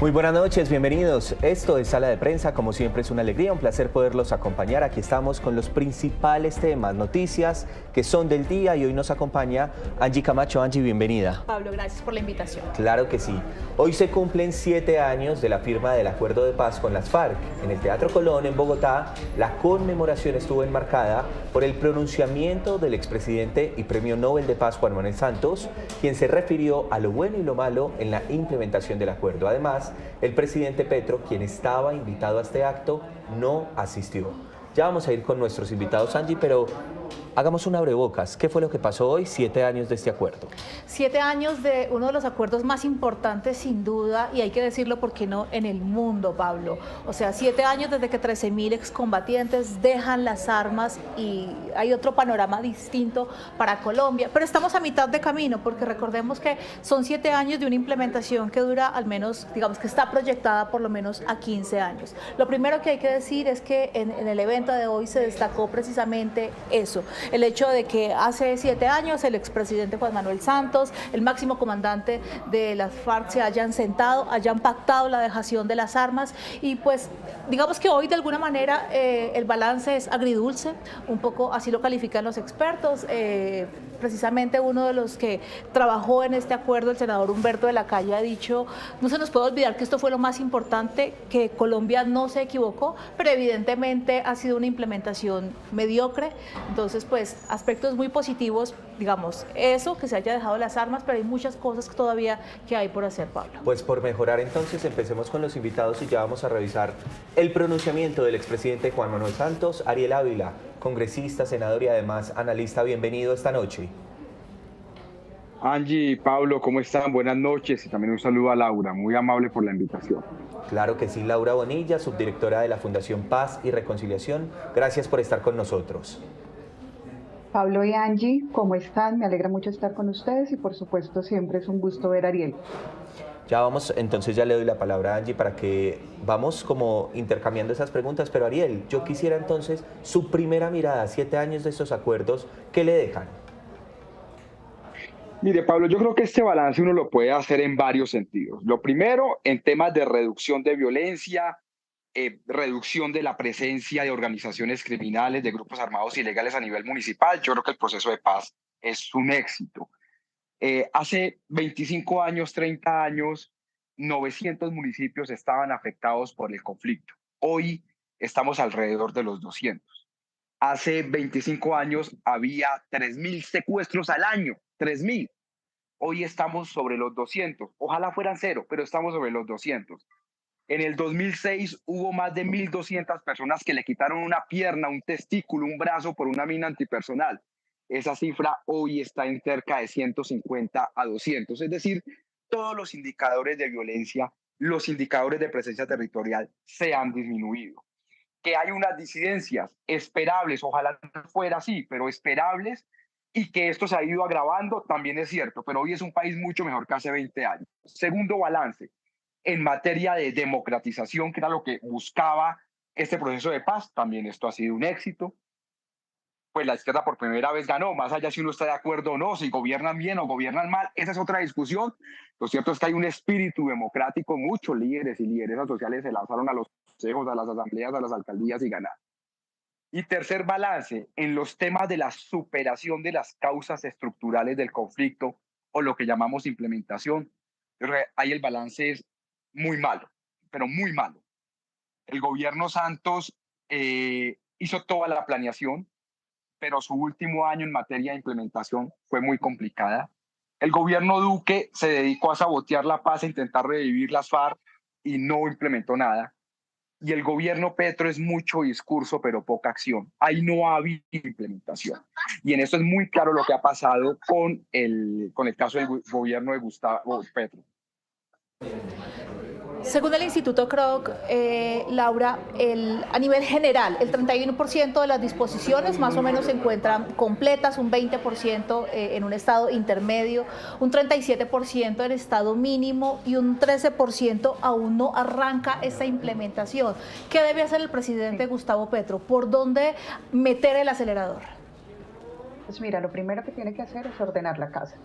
Muy buenas noches, bienvenidos. Esto es Sala de Prensa, como siempre es una alegría, un placer poderlos acompañar. Aquí estamos con los principales temas, noticias que son del día y hoy nos acompaña Angie Camacho. Angie, bienvenida. Pablo, gracias por la invitación. Claro que sí. Hoy se cumplen 7 años de la firma del acuerdo de paz con las FARC. En el Teatro Colón, en Bogotá, la conmemoración estuvo enmarcada por el pronunciamiento del expresidente y Premio Nobel de Paz Juan Manuel Santos, quien se refirió a lo bueno y lo malo en la implementación del acuerdo. Además, el presidente Petro, quien estaba invitado a este acto, no asistió. Ya vamos a ir con nuestros invitados, Angie, pero hagamos un abrebocas. ¿Qué fue lo que pasó hoy, 7 años de este acuerdo? 7 años de uno de los acuerdos más importantes, sin duda, y hay que decirlo porque no, en el mundo, Pablo. O sea, 7 años desde que 13.000 excombatientes dejan las armas y hay otro panorama distinto para Colombia. Pero estamos a mitad de camino, porque recordemos que son 7 años de una implementación que dura al menos, digamos que está proyectada por lo menos a 15 años. Lo primero que hay que decir es que en el evento de hoy se destacó precisamente eso, el hecho de que hace 7 años el expresidente Juan Manuel Santos, el máximo comandante de las FARC, se hayan sentado, hayan pactado la dejación de las armas y pues digamos que hoy de alguna manera el balance es agridulce, un poco así lo califican los expertos. Precisamente uno de los que trabajó en este acuerdo, el senador Humberto de la Calle, ha dicho: no se nos puede olvidar que esto fue lo más importante, que Colombia no se equivocó, pero evidentemente ha sido una implementación mediocre. Entonces, pues, aspectos muy positivos, digamos, eso, que se haya dejado las armas, pero hay muchas cosas todavía que hay por hacer, Pablo. Pues por mejorar, entonces, empecemos con los invitados y ya vamos a revisar el pronunciamiento del expresidente Juan Manuel Santos. Ariel Ávila, congresista, senador y además analista, bienvenido esta noche. Angie, Pablo, ¿cómo están? Buenas noches y también un saludo a Laura, muy amable por la invitación. Claro que sí, Laura Bonilla, subdirectora de la Fundación Paz y Reconciliación, gracias por estar con nosotros. Pablo y Angie, ¿cómo están? Me alegra mucho estar con ustedes y por supuesto siempre es un gusto ver a Ariel. Ya vamos, entonces ya le doy la palabra a Angie para que vamos como intercambiando esas preguntas, pero Ariel, yo quisiera entonces su primera mirada, 7 años de estos acuerdos, ¿qué le dejan? Mire, Pablo, yo creo que este balance uno lo puede hacer en varios sentidos. Lo primero, en temas de reducción de violencia, reducción de la presencia de organizaciones criminales, de grupos armados ilegales a nivel municipal. Yo creo que el proceso de paz es un éxito. Hace 25 años, 30 años, 900 municipios estaban afectados por el conflicto. Hoy estamos alrededor de los 200. Hace 25 años había 3.000 secuestros al año, 3.000. Hoy estamos sobre los 200. Ojalá fueran 0, pero estamos sobre los 200. En el 2006 hubo más de 1.200 personas que le quitaron una pierna, un testículo, un brazo por una mina antipersonal. Esa cifra hoy está en cerca de 150 a 200. Es decir, todos los indicadores de violencia, los indicadores de presencia territorial se han disminuido. Que hay unas disidencias esperables, ojalá no fuera así, pero esperables, y que esto se ha ido agravando, también es cierto, pero hoy es un país mucho mejor que hace 20 años. Segundo balance, en materia de democratización, que era lo que buscaba este proceso de paz, también esto ha sido un éxito. Pues la izquierda por primera vez ganó, más allá si uno está de acuerdo o no, si gobiernan bien o gobiernan mal, esa es otra discusión. Lo cierto es que hay un espíritu democrático, muchos líderes y lideresas sociales se lanzaron a los consejos, a las asambleas, a las alcaldías y ganaron. Y tercer balance, en los temas de la superación de las causas estructurales del conflicto o lo que llamamos implementación, ahí el balance es muy malo, pero muy malo. El gobierno Santos hizo toda la planeación, pero su último año en materia de implementación fue muy complicada. El gobierno Duque se dedicó a sabotear la paz, a intentar revivir las FARC y no implementó nada. Y el gobierno Petro es mucho discurso, pero poca acción. Ahí no ha habido implementación. Y en esto es muy claro lo que ha pasado con el caso del gobierno de Gustavo Petro. Según el Instituto Kroc, Laura, a nivel general, el 31% de las disposiciones más o menos se encuentran completas, un 20% en un estado intermedio, un 37% en estado mínimo y un 13% aún no arranca esa implementación. ¿Qué debe hacer el presidente Gustavo Petro? ¿Por dónde meter el acelerador? Pues mira, lo primero que tiene que hacer es ordenar la casa.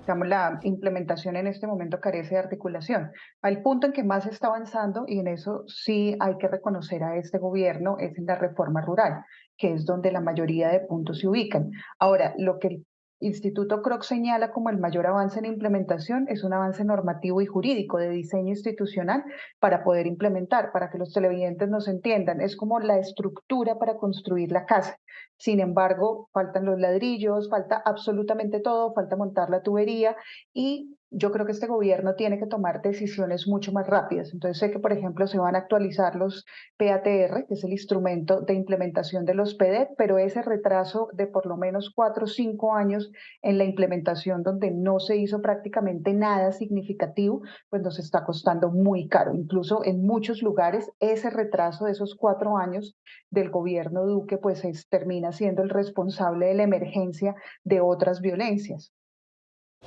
digamos, la implementación en este momento carece de articulación. Al punto en que más se está avanzando, y en eso sí hay que reconocer a este gobierno, es en la reforma rural, que es donde la mayoría de puntos se ubican. Ahora, lo que el Instituto Kroc señala como el mayor avance en implementación es un avance normativo y jurídico de diseño institucional para poder implementar, para que los televidentes nos entiendan. Es como la estructura para construir la casa. Sin embargo, faltan los ladrillos, falta absolutamente todo, falta montar la tubería y yo creo que este gobierno tiene que tomar decisiones mucho más rápidas. Entonces sé que, por ejemplo, se van a actualizar los PATR, que es el instrumento de implementación de los PDET, pero ese retraso de por lo menos 4 o 5 años en la implementación donde no se hizo prácticamente nada significativo, pues nos está costando muy caro. Incluso en muchos lugares ese retraso de esos 4 años del gobierno Duque pues termina siendo el responsable de la emergencia de otras violencias.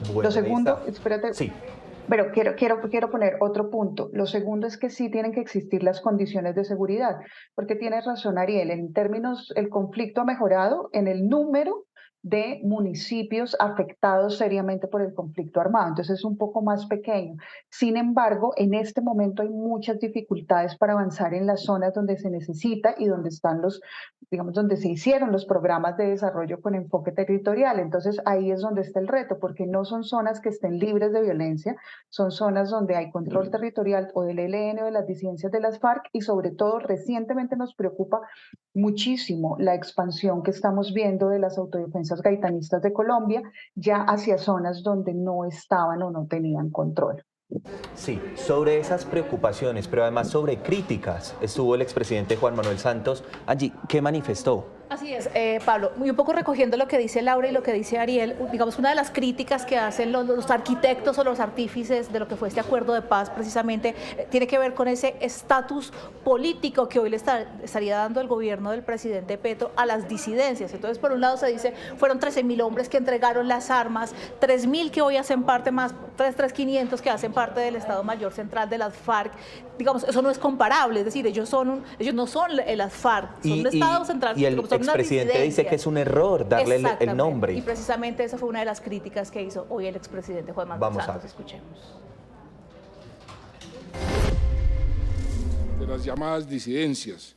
Lo Bueno, ahí segundo, está. espérate, Sí, pero quiero poner otro punto. Lo segundo es que sí tienen que existir las condiciones de seguridad, porque tienes razón, Ariel, en términos, el conflicto ha mejorado en el número de municipios afectados seriamente por el conflicto armado, entonces es un poco más pequeño. Sin embargo, en este momento hay muchas dificultades para avanzar en las zonas donde se necesita y donde están los, digamos, donde se hicieron los programas de desarrollo con enfoque territorial. Entonces ahí es donde está el reto, porque no son zonas que estén libres de violencia, son zonas donde hay control territorial o del ELN o de las disidencias de las FARC y sobre todo recientemente nos preocupa muchísimo la expansión que estamos viendo de las autodefensas gaitanistas de Colombia ya hacia zonas donde no estaban o no tenían control. sí, sobre esas preocupaciones, pero además sobre críticas, estuvo el expresidente Juan Manuel Santos. Allí, ¿qué manifestó? Así es, Pablo, y un poco recogiendo lo que dice Laura y lo que dice Ariel, digamos, una de las críticas que hacen los arquitectos o los artífices de lo que fue este acuerdo de paz precisamente tiene que ver con ese estatus político que hoy le estaría dando el gobierno del presidente Petro a las disidencias. Entonces, por un lado se dice, fueron 13.000 hombres que entregaron las armas, 3.000 que hoy hacen parte más, 3.500 que hacen parte del Estado Mayor Central de las FARC. Digamos, eso no es comparable, es decir, ellos no son las FARC, son un Estado central. Y el expresidente dice que es un error darle el nombre. Y precisamente esa fue una de las críticas que hizo hoy el expresidente Juan Manuel Santos. Escuchemos. De las llamadas disidencias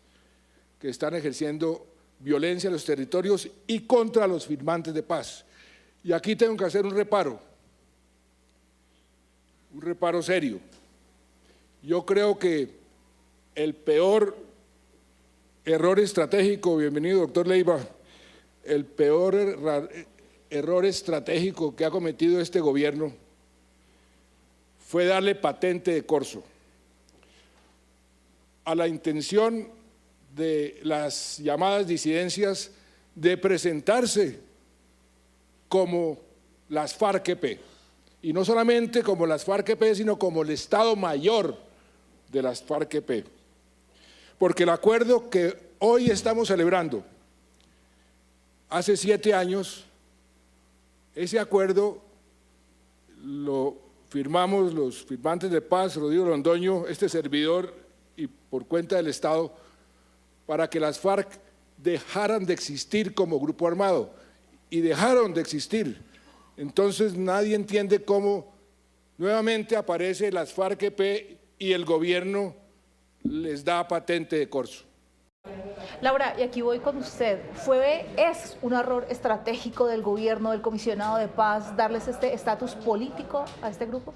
que están ejerciendo violencia en los territorios y contra los firmantes de paz. Y aquí tengo que hacer un reparo serio. Yo creo que el peor error estratégico, bienvenido doctor Leiva, el peor error estratégico que ha cometido este gobierno fue darle patente de corso a la intención de las llamadas disidencias de presentarse como las FARC-EP, y no solamente como las FARC-EP, sino como el Estado Mayor de las FARC-EP. Porque el acuerdo que hoy estamos celebrando, hace 7 años, ese acuerdo lo firmamos los firmantes de paz, Rodrigo Londoño, este servidor, y por cuenta del Estado, para que las FARC dejaran de existir como grupo armado, y dejaron de existir. Entonces nadie entiende cómo nuevamente aparece las FARC-EP y el gobierno les da patente de corso. Laura, y aquí voy con usted. ¿Es un error estratégico del gobierno, del comisionado de paz, darles este estatus político a este grupo?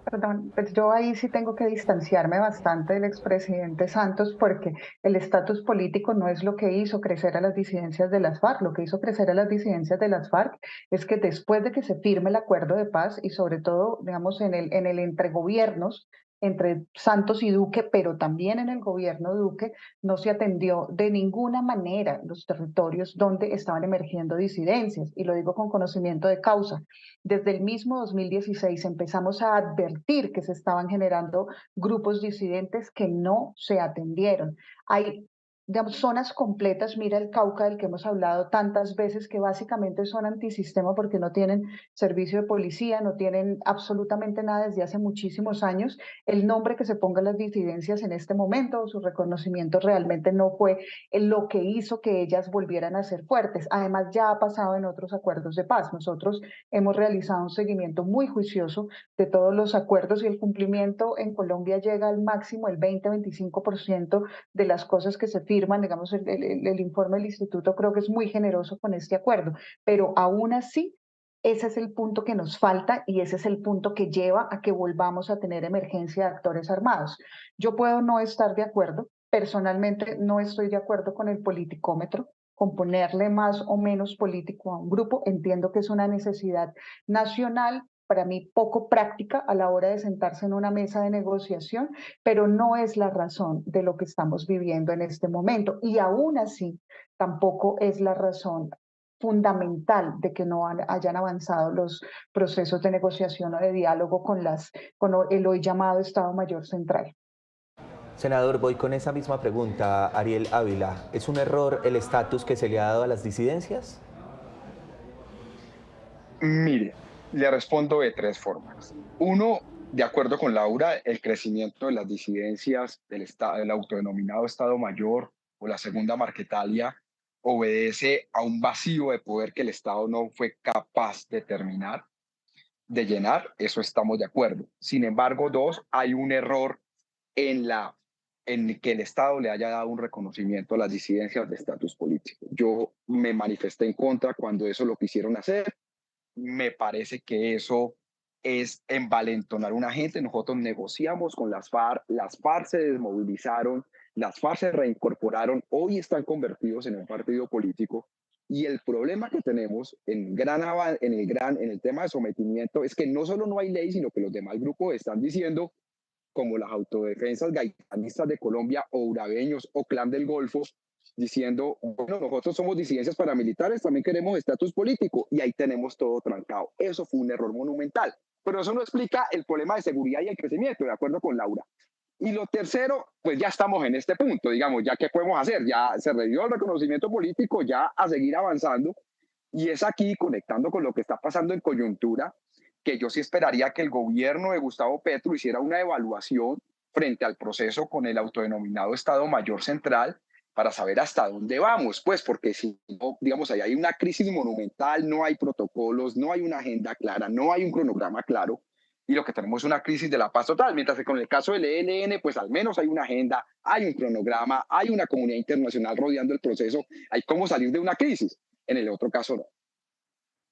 Perdón, pues yo ahí sí tengo que distanciarme bastante del expresidente Santos porque el estatus político no es lo que hizo crecer a las disidencias de las FARC. Lo que hizo crecer a las disidencias de las FARC es que después de que se firme el acuerdo de paz y sobre todo, digamos, en el entre gobiernos, entre Santos y Duque, pero también en el gobierno Duque, no se atendió de ninguna manera los territorios donde estaban emergiendo disidencias, y lo digo con conocimiento de causa. Desde el mismo 2016 empezamos a advertir que se estaban generando grupos disidentes que no se atendieron. Hay digamos, zonas completas, mira el Cauca del que hemos hablado tantas veces, que básicamente son antisistema porque no tienen servicio de policía, no tienen absolutamente nada desde hace muchísimos años. El nombre que se ponga a las disidencias en este momento, su reconocimiento realmente no fue lo que hizo que ellas volvieran a ser fuertes. Además, ya ha pasado en otros acuerdos de paz. Nosotros hemos realizado un seguimiento muy juicioso de todos los acuerdos y el cumplimiento en Colombia llega al máximo el 20-25% de las cosas que se firman. Digamos, el informe del instituto creo que es muy generoso con este acuerdo, pero aún así ese es el punto que nos falta y ese es el punto que lleva a que volvamos a tener emergencia de actores armados. Yo puedo no estar de acuerdo, personalmente no estoy de acuerdo con el politicómetro, con ponerle más o menos político a un grupo. Entiendo que es una necesidad nacional, para mí poco práctica a la hora de sentarse en una mesa de negociación, pero no es la razón de lo que estamos viviendo en este momento. Y aún así, tampoco es la razón fundamental de que no hayan avanzado los procesos de negociación o de diálogo con el hoy llamado Estado Mayor Central. Senador, voy con esa misma pregunta, Ariel Ávila. ¿Es un error el estatus que se le ha dado a las disidencias? Mire, le respondo de tres formas. Uno, de acuerdo con Laura, el crecimiento de las disidencias del autodenominado Estado Mayor o la Segunda Marquetalia obedece a un vacío de poder que el Estado no fue capaz de terminar, de llenar, eso estamos de acuerdo. Sin embargo, dos, hay un error en que el Estado le haya dado un reconocimiento a las disidencias de estatus político. Yo me manifesté en contra cuando eso lo quisieron hacer. Me parece que eso es envalentonar a una gente. Nosotros negociamos con las FARC se desmovilizaron, las FARC se reincorporaron, hoy están convertidos en un partido político. Y el problema que tenemos en el tema de sometimiento es que no solo no hay ley, sino que los demás grupos están diciendo, como las autodefensas gaitanistas de Colombia o urabeños o Clan del Golfo, diciendo, bueno, nosotros somos disidencias paramilitares, también queremos estatus político, y ahí tenemos todo trancado. Eso fue un error monumental, pero eso no explica el problema de seguridad y el crecimiento, de acuerdo con Laura. Y lo tercero, pues ya estamos en este punto, digamos, ya qué podemos hacer, ya se revió el reconocimiento político, ya a seguir avanzando, y es aquí, conectando con lo que está pasando en coyuntura, que yo sí esperaría que el gobierno de Gustavo Petro hiciera una evaluación frente al proceso con el autodenominado Estado Mayor Central para saber hasta dónde vamos, pues porque si no, digamos, ahí hay una crisis monumental, no hay protocolos, no hay una agenda clara, no hay un cronograma claro, y lo que tenemos es una crisis de la paz total, mientras que con el caso del ELN, pues al menos hay una agenda, hay un cronograma, hay una comunidad internacional rodeando el proceso, hay cómo salir de una crisis, en el otro caso no.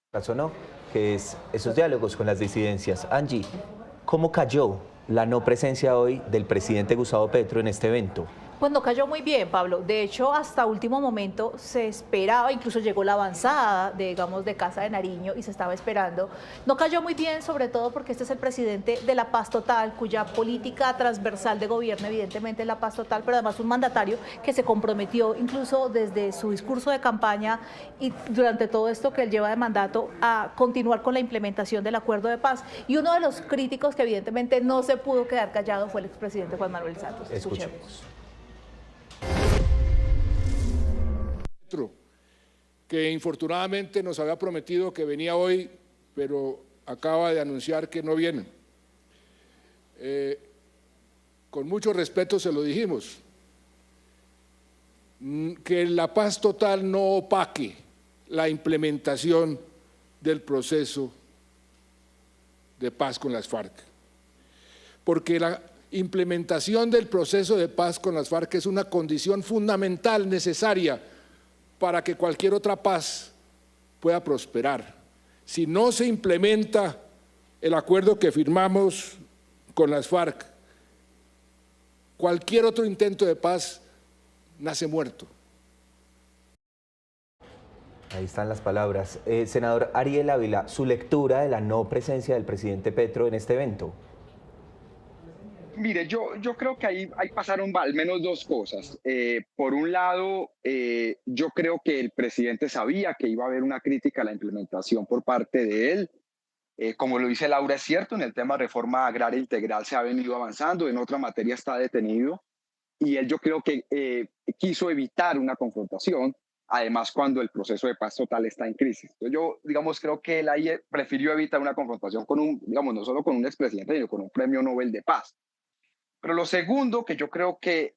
Caso no, que es esos diálogos con las disidencias. Angie, ¿cómo cayó la no presencia hoy del presidente Gustavo Petro en este evento? Pues no cayó muy bien, Pablo. De hecho, hasta último momento se esperaba, incluso llegó la avanzada, digamos, de Casa de Nariño y se estaba esperando. No cayó muy bien, sobre todo porque este es el presidente de la paz total, cuya política transversal de gobierno evidentemente es la paz total, pero además un mandatario que se comprometió incluso desde su discurso de campaña y durante todo esto que él lleva de mandato a continuar con la implementación del acuerdo de paz. Y uno de los críticos que evidentemente no se pudo quedar callado fue el expresidente Juan Manuel Santos. Escuchemos. Que infortunadamente nos había prometido que venía hoy, pero acaba de anunciar que no viene. Con mucho respeto se lo dijimos, que la paz total no opaque la implementación del proceso de paz con las FARC, porque la implementación del proceso de paz con las FARC es una condición fundamental, necesaria, para que cualquier otra paz pueda prosperar. Si no se implementa el acuerdo que firmamos con las FARC, cualquier otro intento de paz nace muerto. Ahí están las palabras. Senador Ariel Ávila, su lectura de la no presencia del presidente Petro en este evento. Mire, yo creo que ahí pasaron al menos dos cosas. Por un lado, yo creo que el presidente sabía que iba a haber una crítica a la implementación por parte de él. Como lo dice Laura, es cierto, en el tema de reforma agraria integral se ha venido avanzando, en otra materia está detenido. y él yo creo que quiso evitar una confrontación, además cuando el proceso de paz total está en crisis. Entonces yo, digamos, creo que él ahí prefirió evitar una confrontación con digamos, no solo con un expresidente, sino con un premio Nobel de Paz. Pero lo segundo que yo creo que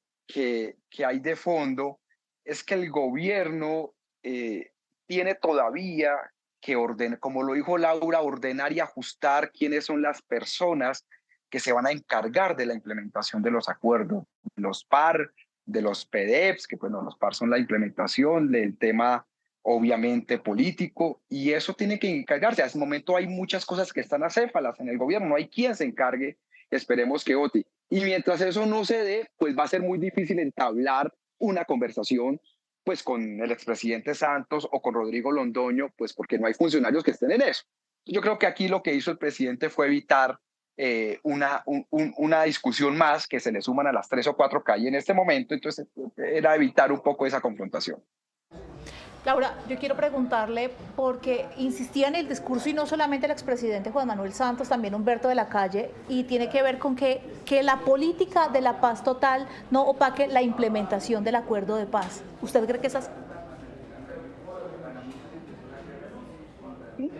hay de fondo es que el gobierno tiene todavía que ordenar, como lo dijo Laura, ordenar y ajustar quiénes son las personas que se van a encargar de la implementación de los acuerdos, los PAR, de los PDEPs, que bueno, los PAR son la implementación del tema obviamente político, y eso tiene que encargarse. A ese momento hay muchas cosas que están acéfalas en el gobierno, no hay quien se encargue, esperemos que OTI. Y mientras eso no se dé, pues va a ser muy difícil entablar una conversación pues con el expresidente Santos o con Rodrigo Londoño, pues porque no hay funcionarios que estén en eso. Yo creo que aquí lo que hizo el presidente fue evitar una discusión más que se le suman a las 3 o 4 que hay en este momento, entonces era evitar un poco esa confrontación. Laura, yo quiero preguntarle, porque insistía en el discurso, y no solamente el expresidente Juan Manuel Santos, también Humberto de la Calle, y tiene que ver con que la política de la paz total no opaque la implementación del acuerdo de paz. ¿Usted cree que es así? ¿Sí?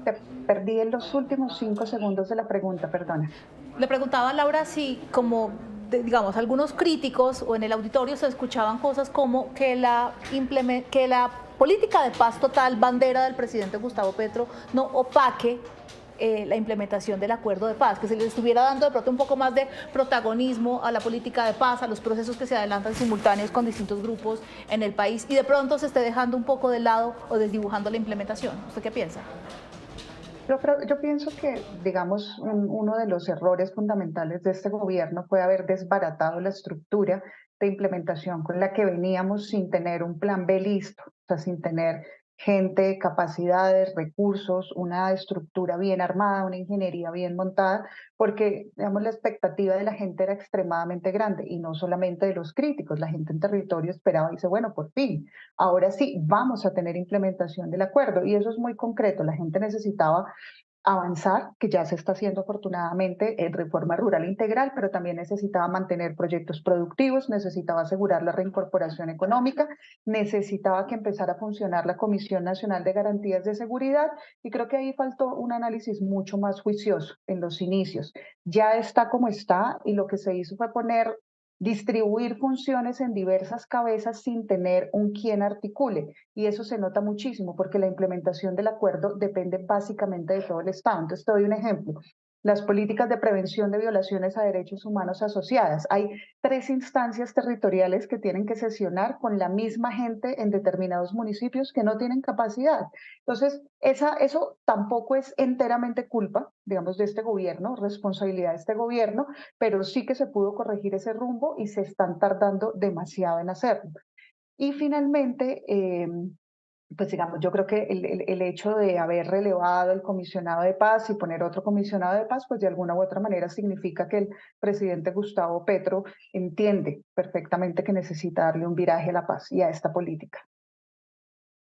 Te perdí en los últimos 5 segundos de la pregunta, perdona. Le preguntaba a Laura si, como digamos, algunos críticos o en el auditorio se escuchaban cosas como que la política de paz total, bandera del presidente Gustavo Petro, no opaque la implementación del acuerdo de paz, que se le estuviera dando de pronto un poco más de protagonismo a la política de paz, a los procesos que se adelantan simultáneos con distintos grupos en el país, y de pronto se esté dejando un poco de lado o desdibujando la implementación. ¿Usted qué piensa? Yo pienso que, digamos, uno de los errores fundamentales de este gobierno fue haber desbaratado la estructura de implementación con la que veníamos sin tener un plan B listo, o sea, sin tener gente, capacidades, recursos, una estructura bien armada, una ingeniería bien montada, porque, digamos, la expectativa de la gente era extremadamente grande, y no solamente de los críticos. La gente en territorio esperaba y dice, bueno, por fin, ahora sí vamos a tener implementación del acuerdo, y eso es muy concreto. La gente necesitaba avanzar, que ya se está haciendo afortunadamente en reforma rural integral, pero también necesitaba mantener proyectos productivos, necesitaba asegurar la reincorporación económica, necesitaba que empezara a funcionar la Comisión Nacional de Garantías de Seguridad, y creo que ahí faltó un análisis mucho más juicioso en los inicios. Ya está como está, y lo que se hizo fue distribuir funciones en diversas cabezas sin tener un quien articule, y eso se nota muchísimo porque la implementación del acuerdo depende básicamente de todo el Estado. Entonces te doy un ejemplo: las políticas de prevención de violaciones a derechos humanos asociadas. Hay 3 instancias territoriales que tienen que sesionar con la misma gente en determinados municipios que no tienen capacidad. Entonces, eso tampoco es enteramente culpa, digamos, de este gobierno, responsabilidad de este gobierno, pero sí que se pudo corregir ese rumbo y se están tardando demasiado en hacerlo. Y finalmente, pues digamos, yo creo que el hecho de haber relevado el comisionado de paz y poner otro comisionado de paz, pues de alguna u otra manera significa que el presidente Gustavo Petro entiende perfectamente que necesita darle un viraje a la paz y a esta política.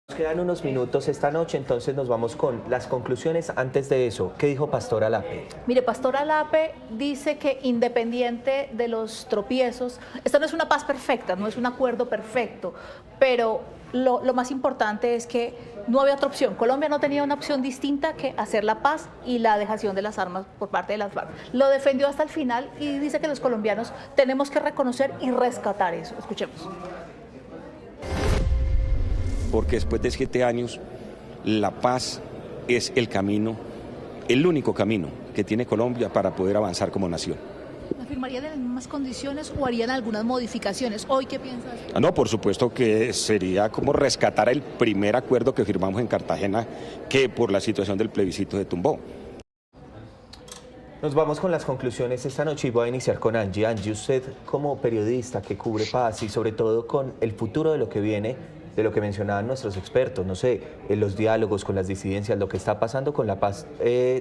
Nos quedan unos minutos esta noche, entonces nos vamos con las conclusiones. Antes de eso, ¿qué dijo Pastor Alape? Mire, Pastor Alape dice que, independiente de los tropiezos, esta no es una paz perfecta, no es un acuerdo perfecto, pero lo más importante es que no había otra opción. Colombia no tenía una opción distinta que hacer la paz y la dejación de las armas por parte de las FARC. Lo defendió hasta el final y dice que los colombianos tenemos que reconocer y rescatar eso. Escuchemos. Porque después de 7 años, la paz es el camino, el único camino que tiene Colombia para poder avanzar como nación. ¿La firmarían en las mismas condiciones o harían algunas modificaciones? ¿Hoy qué piensas? No, por supuesto que sería como rescatar el primer acuerdo que firmamos en Cartagena, que por la situación del plebiscito se tumbó. Nos vamos con las conclusiones esta noche y voy a iniciar con Angie. Angie, usted como periodista que cubre paz y sobre todo con el futuro de lo que viene, de lo que mencionaban nuestros expertos, no sé, en los diálogos con las disidencias, lo que está pasando con la paz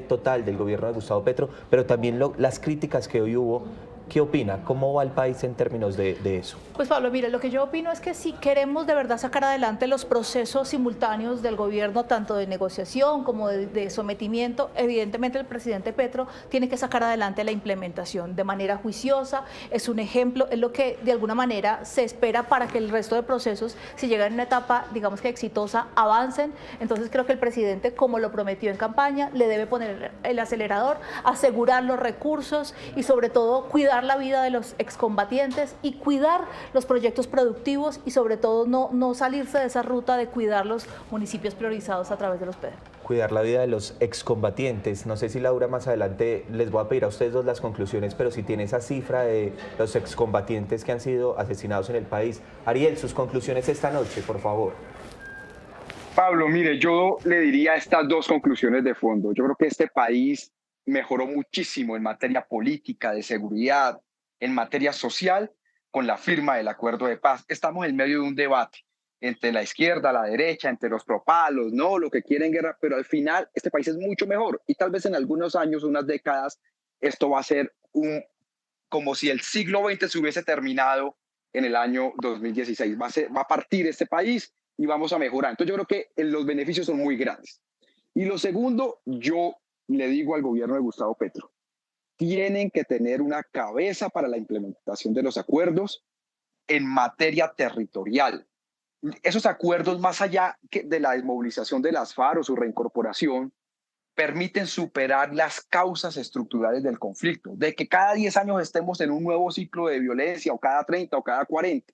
total del gobierno de Gustavo Petro, pero también las críticas que hoy hubo ¿Qué opina? ¿Cómo va el país en términos de eso? Pues Pablo, mire, lo que yo opino es que si queremos de verdad sacar adelante los procesos simultáneos del gobierno, tanto de negociación como de sometimiento, evidentemente el presidente Petro tiene que sacar adelante la implementación de manera juiciosa, es un ejemplo, es lo que de alguna manera se espera para que el resto de procesos, si llegan a una etapa, digamos que exitosa, avancen. Entonces creo que el presidente, como lo prometió en campaña, le debe poner el acelerador, asegurar los recursos y sobre todo cuidar la vida de los excombatientes y cuidar los proyectos productivos y sobre todo no salirse de esa ruta de cuidar los municipios priorizados a través de los PEDER. Cuidar la vida de los excombatientes. No sé si Laura más adelante les voy a pedir a ustedes dos las conclusiones, pero si tiene esa cifra de los excombatientes que han sido asesinados en el país. Ariel, sus conclusiones esta noche, por favor. Pablo, mire, yo le diría estas dos conclusiones de fondo. Yo creo que este país mejoró muchísimo en materia política, de seguridad, en materia social, con la firma del acuerdo de paz. Estamos en medio de un debate entre la izquierda, la derecha, entre los propalos, no, lo que quieren guerra, pero al final este país es mucho mejor y tal vez en algunos años, unas décadas, esto va a ser como si el siglo XX se hubiese terminado en el año 2016. Va a partir este país y vamos a mejorar. Entonces yo creo que los beneficios son muy grandes. Y lo segundo, yo le digo al gobierno de Gustavo Petro, tienen que tener una cabeza para la implementación de los acuerdos en materia territorial. Esos acuerdos, más allá de la desmovilización de las FARC o su reincorporación, permiten superar las causas estructurales del conflicto, de que cada 10 años estemos en un nuevo ciclo de violencia, o cada 30 o cada 40,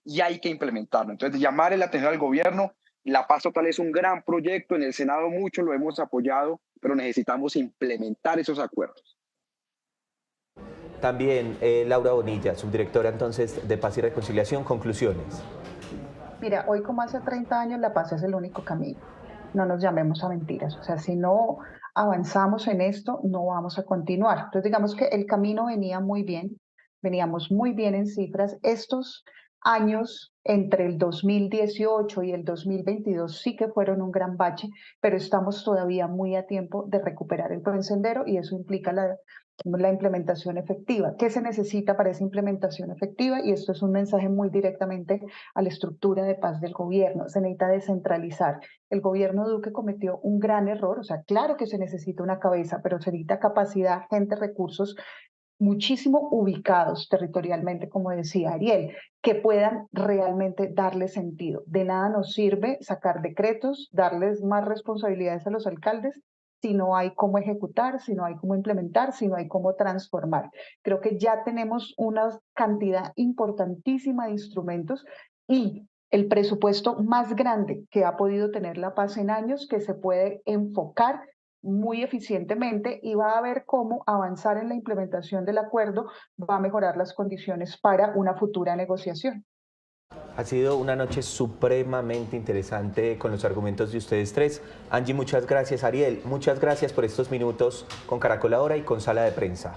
y hay que implementarlo. Entonces, llamarle la atención al gobierno. La Paz Total es un gran proyecto, en el Senado mucho lo hemos apoyado, pero necesitamos implementar esos acuerdos. También Laura Bonilla, subdirectora entonces de Paz y Reconciliación, conclusiones. Mira, hoy como hace 30 años la paz es el único camino. No nos llamemos a mentiras. O sea, si no avanzamos en esto, no vamos a continuar. Entonces, digamos que el camino venía muy bien, veníamos muy bien en cifras. Estos años entre el 2018 y el 2022 sí que fueron un gran bache, pero estamos todavía muy a tiempo de recuperar el buen sendero y eso implica la implementación efectiva. ¿Qué se necesita para esa implementación efectiva? Y esto es un mensaje muy directamente a la estructura de paz del gobierno. Se necesita descentralizar. El gobierno Duque cometió un gran error, o sea, claro que se necesita una cabeza, pero se necesita capacidad, gente, recursos muchísimo ubicados territorialmente, como decía Ariel, que puedan realmente darle sentido. De nada nos sirve sacar decretos, darles más responsabilidades a los alcaldes, si no hay cómo ejecutar, si no hay cómo implementar, si no hay cómo transformar. Creo que ya tenemos una cantidad importantísima de instrumentos y el presupuesto más grande que ha podido tener La Paz en años, que se puede enfocar muy eficientemente y va a ver cómo avanzar en la implementación del acuerdo va a mejorar las condiciones para una futura negociación. Ha sido una noche supremamente interesante con los argumentos de ustedes tres. Angie, muchas gracias. Ariel, muchas gracias por estos minutos con Caracol Ahora y con Sala de Prensa.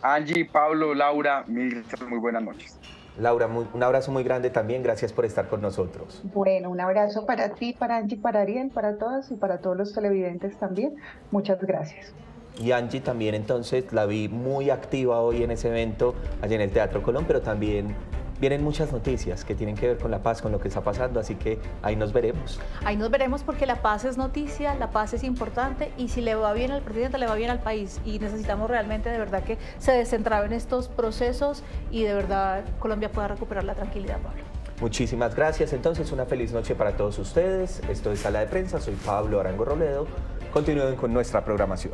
Angie, Pablo, Laura, muy buenas noches. Laura, un abrazo muy grande también, gracias por estar con nosotros. Bueno, un abrazo para ti, para Angie, para Ariel, para todas y para todos los televidentes también. Muchas gracias. Y Angie también entonces la vi muy activa hoy en ese evento allá en el Teatro Colón, pero también vienen muchas noticias que tienen que ver con la paz, con lo que está pasando, así que ahí nos veremos. Ahí nos veremos porque la paz es noticia, la paz es importante y si le va bien al presidente, le va bien al país y necesitamos realmente de verdad que se descentraben estos procesos y de verdad Colombia pueda recuperar la tranquilidad, Pablo. Muchísimas gracias, entonces una feliz noche para todos ustedes. Esto es Sala de Prensa, soy Pablo Arango Robledo. Continúen con nuestra programación.